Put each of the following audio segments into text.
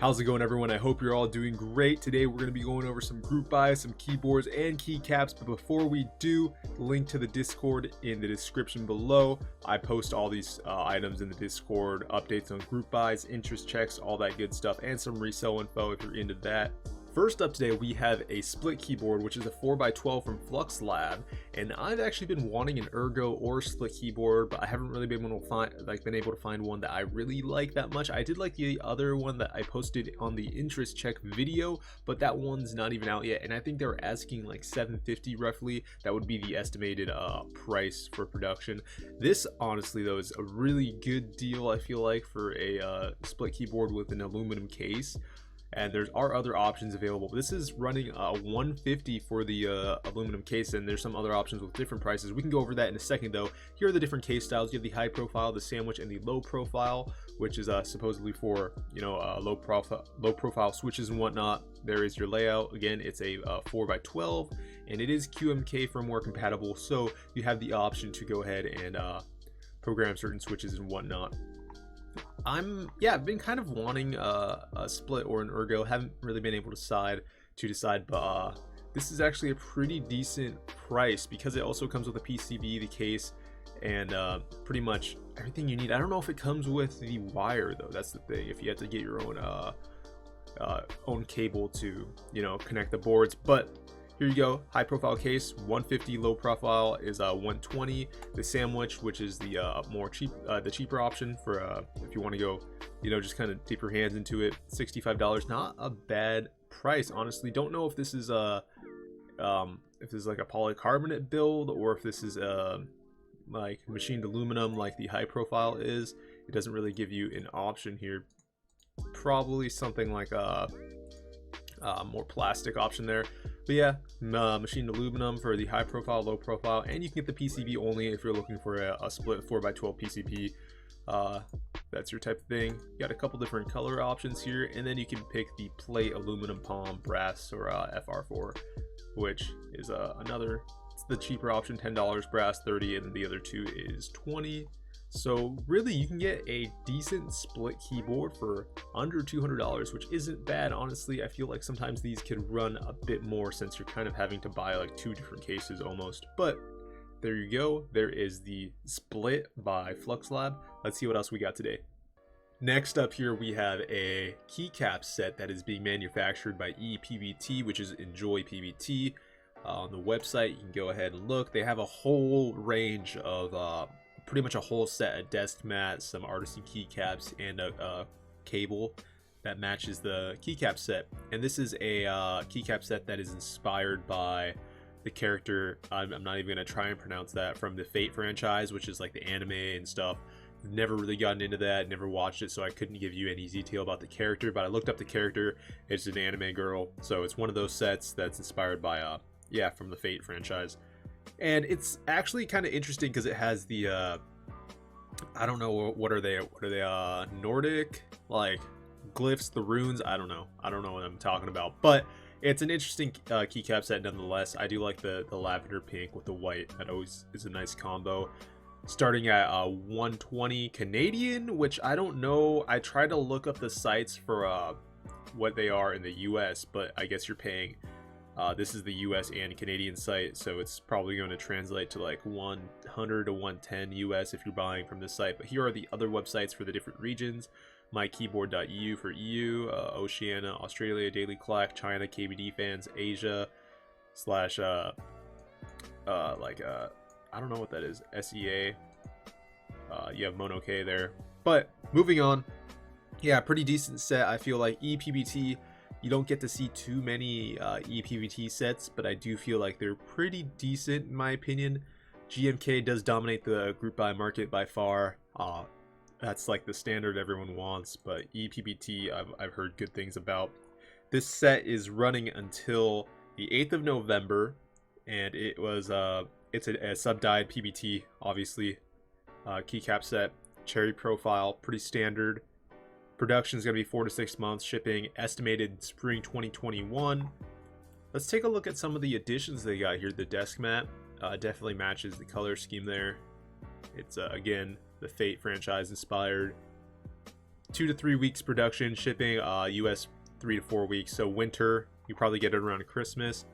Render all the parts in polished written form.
How's it going, everyone? I hope you're all doing great. Today we're going to be going over some group buys, some keyboards and keycaps, but before we do, link to the Discord in the description below. I post all these items in the Discord, updates on group buys, interest checks, all that good stuff, and some resale info if you're into that. First up today, we have a split keyboard, which is a 4x12 from flxlb, and I've actually been wanting an ergo or split keyboard, but I haven't really been able to find one that I really like that much. I did like the other one that I posted on the interest check video, but that one's not even out yet, and I think they're asking like $750 roughly. That would be the estimated price for production. This, honestly, though, is a really good deal, I feel like, for a split keyboard with an aluminum case. And there are other options available. This is running $150 for the aluminum case, and there's some other options with different prices. We can go over that in a second, though. Here are the different case styles. You have the high profile, the sandwich, and the low profile, which is supposedly for, you know, low profile switches and whatnot. There is your layout. Again, it's a 4x12, and it is QMK firmware compatible, so you have the option to go ahead and program certain switches and whatnot. I've been kind of wanting a split or an ergo. Haven't really been able to decide, but this is actually a pretty decent price because it also comes with a PCB, the case, and pretty much everything you need. I don't know if it comes with the wire, though. That's the thing. If you have to get your own cable to, you know, connect the boards, but here you go. High profile case, 150. Low profile is 120. The sandwich, which is the the cheaper option for if you want to go, you know, just kind of dip your hands into it. $65. Not a bad price, honestly. Don't know if this is like a polycarbonate build or if this is like machined aluminum like the high profile is. It doesn't really give you an option here. Probably something like a more plastic option there, but yeah, machined aluminum for the high profile, low profile, and you can get the PCB only if you're looking for a split 4x12 PCB. That's your type of thing. You got a couple different color options here, and then you can pick the plate, aluminum, palm, brass, or FR4, which is it's the cheaper option, $10, brass $30, and the other two is $20. So really, you can get a decent split keyboard for under $200, which isn't bad, honestly. I feel like sometimes these could run a bit more since you're kind of having to buy like two different cases almost. But there you go. There is the split by flxlb. Let's see what else we got today. Next up here, we have a keycap set that is being manufactured by ePBT, which is Enjoy PBT. On the website, you can go ahead and look. They have a whole range of pretty much a whole set of desk mats, some artisan keycaps, and a cable that matches the keycap set. And this is a keycap set that is inspired by the character, I'm not even going to try and pronounce that, from the Fate franchise, which is like the anime and stuff. Never really gotten into that, never watched it, so I couldn't give you any detail about the character, but I looked up the character. It's an anime girl, so it's one of those sets that's inspired by from the Fate franchise. And it's actually kind of interesting because it has the I don't know, what are they Nordic like glyphs, the runes. I don't know what I'm talking about, but it's an interesting keycap set nonetheless. I do like the lavender pink with the white. That always is a nice combo. Starting at 120 Canadian, which I don't know. I tried to look up the sites for what they are in the US, but I guess you're paying. This is the US and Canadian site, so it's probably going to translate to like 100 to 110 US if you're buying from this site. But here are the other websites for the different regions. mykeyboard.eu for EU, Oceania, Australia, Daily Clack, China, KBD fans, Asia, slash I don't know what that is, SEA. You have Mono-K there. But moving on, yeah, pretty decent set. I feel like ePBT, you don't get to see too many ePBT sets, but I do feel like they're pretty decent in my opinion. GMK does dominate the group buy market by far. That's like the standard everyone wants, but ePBT I've heard good things about. This set is running until the 8th of November, and it was it's a sub-dyed PBT, obviously. Keycap set, cherry profile, pretty standard. Production is going to be 4 to 6 months. Shipping estimated spring 2021. Let's take a look at some of the additions they got here. The desk mat definitely matches the color scheme there. It's again the Fate franchise inspired. 2 to 3 weeks production, shipping US 3 to 4 weeks. So winter, you probably get it around Christmas.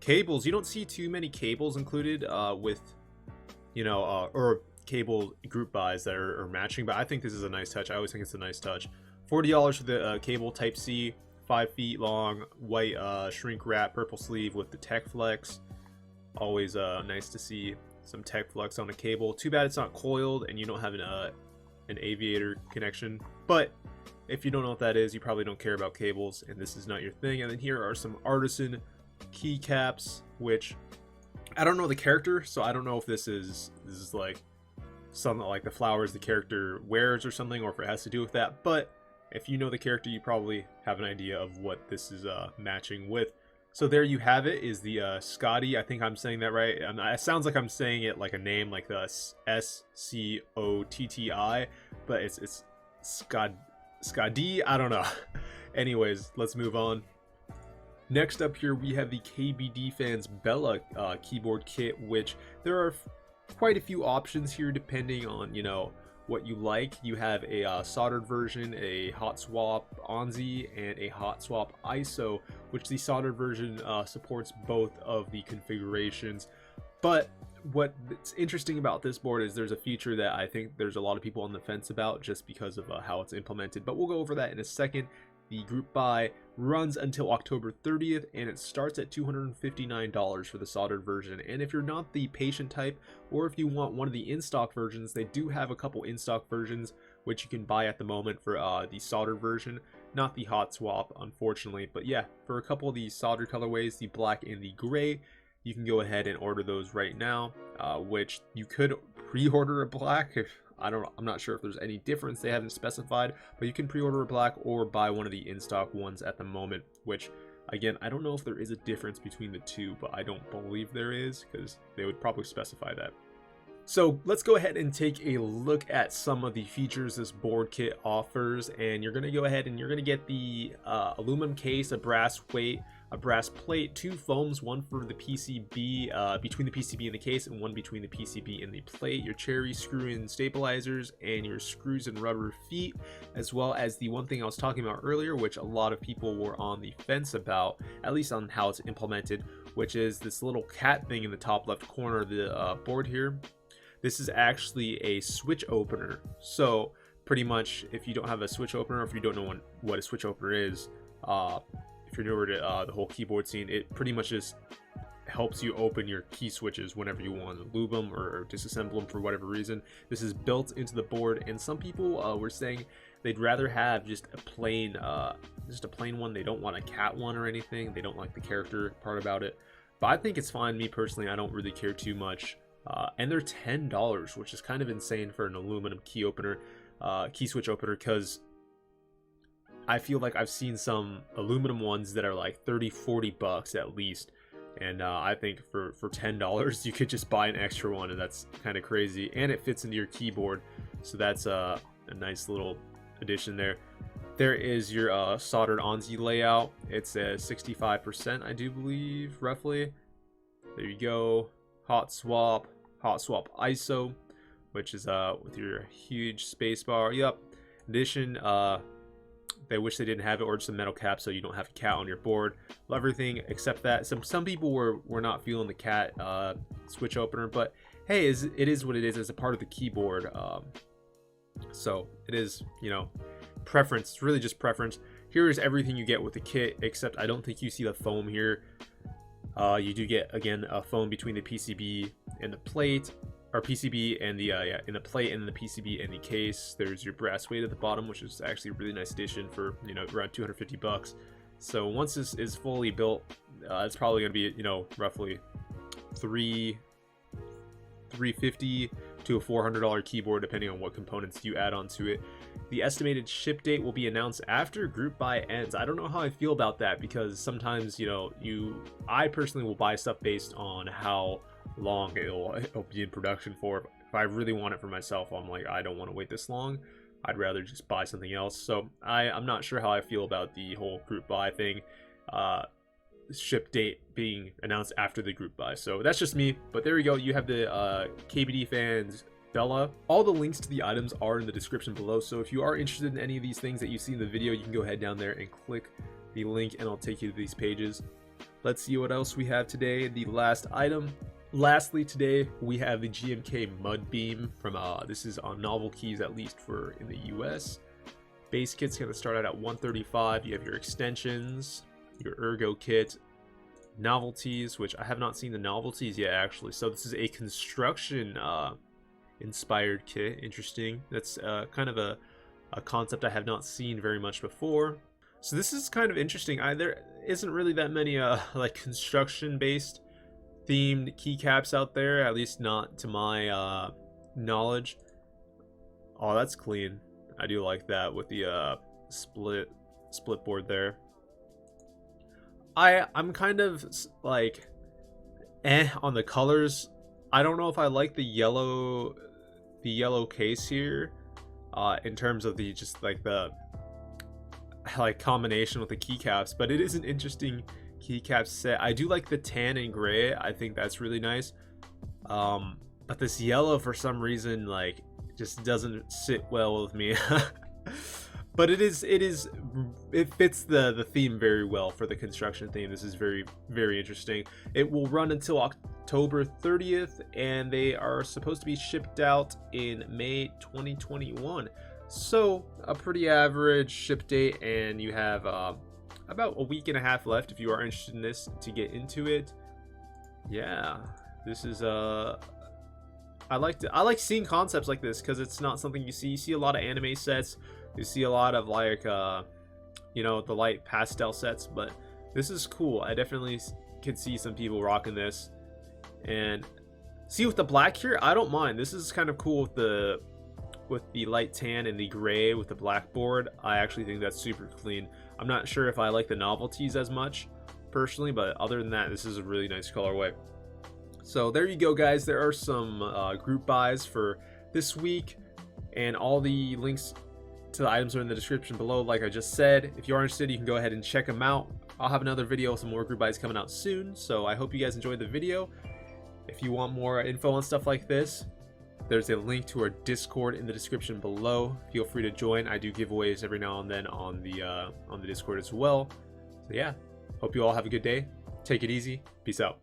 Cables, you don't see too many cables included with, or cable group buys that are matching, but I think this is a nice touch. I always think it's a nice touch. $40 for the cable Type C, 5 feet long, white shrink wrap, purple sleeve with the Tech Flex. Always nice to see some Tech Flex on a cable. Too bad it's not coiled and you don't have an aviator connection, but if you don't know what that is, you probably don't care about cables and this is not your thing. And then here are some artisan keycaps, which I don't know the character, so I don't know if this is like something like the flowers the character wears or something, or if it has to do with that. But if you know the character, you probably have an idea of what this is matching with. So there you have it, is the Scotty. I think I'm saying that right. It sounds like I'm saying it like a name, like the SCOTTI, but it's Scotty. I don't know. Anyways, let's move on. Next up here, we have the KBD Fans Bella keyboard kit, which there are quite a few options here depending on, what you like. You have a soldered version, a hot swap ONSI, and a hot swap ISO, which the soldered version supports both of the configurations. But what's interesting about this board is there's a feature that I think there's a lot of people on the fence about just because of how it's implemented, but we'll go over that in a second. The group buy runs until October 30th, and it starts at $259 for the soldered version. And if you're not the patient type, or if you want one of the in-stock versions, they do have a couple in-stock versions which you can buy at the moment for the soldered version, not the hot swap, unfortunately. But yeah, for a couple of the soldered colorways, the black and the gray, you can go ahead and order those right now, which you could pre-order a black if I'm not sure if there's any difference, they haven't specified, but you can pre-order a black or buy one of the in-stock ones at the moment, which again, I don't know if there is a difference between the two, but I don't believe there is because they would probably specify that. So let's go ahead and take a look at some of the features this board kit offers, and you're going to go ahead and you're going to get the aluminum case, a brass weight, a brass plate, 2 foams, one for the PCB, between the PCB and the case, and one between the PCB and the plate, your cherry screw-in stabilizers, and your screws and rubber feet, as well as the one thing I was talking about earlier, which a lot of people were on the fence about, at least on how it's implemented, which is this little cat thing in the top left corner of the board here. This is actually a switch opener. So pretty much if you don't have a switch opener, or if you don't know what a switch opener is, if you're newer to the whole keyboard scene, it pretty much just helps you open your key switches whenever you want to lube them or disassemble them for whatever reason. This is built into the board, and some people were saying they'd rather have just a plain one. They don't want a cat one or anything. They don't like the character part about it. But I think it's fine. Me personally, I don't really care too much. And they're $10, which is kind of insane for an aluminum key opener, key switch opener, because I feel like I've seen some aluminum ones that are like 30-40 bucks at least, and I think for $10 you could just buy an extra one, and that's kind of crazy, and it fits into your keyboard, so that's a nice little addition there. There is your soldered ONSI layout. It's a 65%, I do believe, roughly. There you go. Hot swap ISO, which is with your huge space bar. Yep. In addition, they wish they didn't have it, or just a metal cap so you don't have a cat on your board. Love everything except that. Some people were not feeling the cat switch opener, but hey, it is what it is. It's a part of the keyboard, so it is, preference. It's really just preference. Here is everything you get with the kit, except I don't think you see the foam here. You do get, again, a foam between the PCB and the plate, or PCB and the in the plate, and the PCB and the case. There's your brass weight at the bottom, which is actually a really nice addition for around 250 bucks. So once this is fully built, it's probably going to be roughly $350 to a $400 keyboard, depending on what components you add onto it. The estimated ship date will be announced after group buy ends. I don't know how I feel about that, because sometimes I personally will buy stuff based on how long it'll be in production for. If I really want it for myself, I'm like, I don't want to wait this long. I'd rather just buy something else. So I'm not sure how I feel about the whole group buy thing. Ship date being announced after the group buy. So that's just me. But there we go. You have the KBD Fans fella. All the links to the items are in the description below, so if you are interested in any of these things that you see in the video, you can go ahead down there and click the link and I'll take you to these pages. Let's see what else we have today. The last item. Lastly, today we have the GMK Mud Beam from this is on novel keys, at least for in the US. Base kit's gonna start out at 135. You have your extensions, your ergo kit, novelties, which I have not seen the novelties yet actually. So this is a construction inspired kit. Interesting. That's kind of a concept I have not seen very much before. So this is kind of interesting. There isn't really that many like construction based themed keycaps out there, at least not to my knowledge. Oh, that's clean. I do like that with the split board there. I'm kind of like on the colors. I don't know if I like the yellow case here in terms of the just like the combination with the keycaps, but it is an interesting keycap set. I do like the tan and gray. I think that's really nice. But this yellow for some reason like just doesn't sit well with me. But it fits the theme very well for the construction theme. This is very, very interesting. It will run until October 30th, and they are supposed to be shipped out in May 2021. So a pretty average ship date, and you have about a week and a half left if you are interested in this to get into it. Yeah, this is I like seeing concepts like this because it's not something you see. You see a lot of anime sets. You see a lot of like you know, the light pastel sets, but this is cool. I definitely could see some people rocking this. And see, with the black here, I don't mind. This is kind of cool with the light tan and the gray with the black board. I actually think that's super clean. I'm not sure if I like the novelties as much personally, but other than that, this is a really nice colorway. So there you go, guys. There are some group buys for this week, and all the links to the items are in the description below. Like I just said, if you are interested, you can go ahead and check them out. I'll have another video with some more group buys coming out soon, so I hope you guys enjoyed the video. If you want more info on stuff like this, there's a link to our Discord in the description below. Feel free to join. I do giveaways every now and then on the Discord as well. So yeah, hope you all have a good day. Take it easy. Peace out.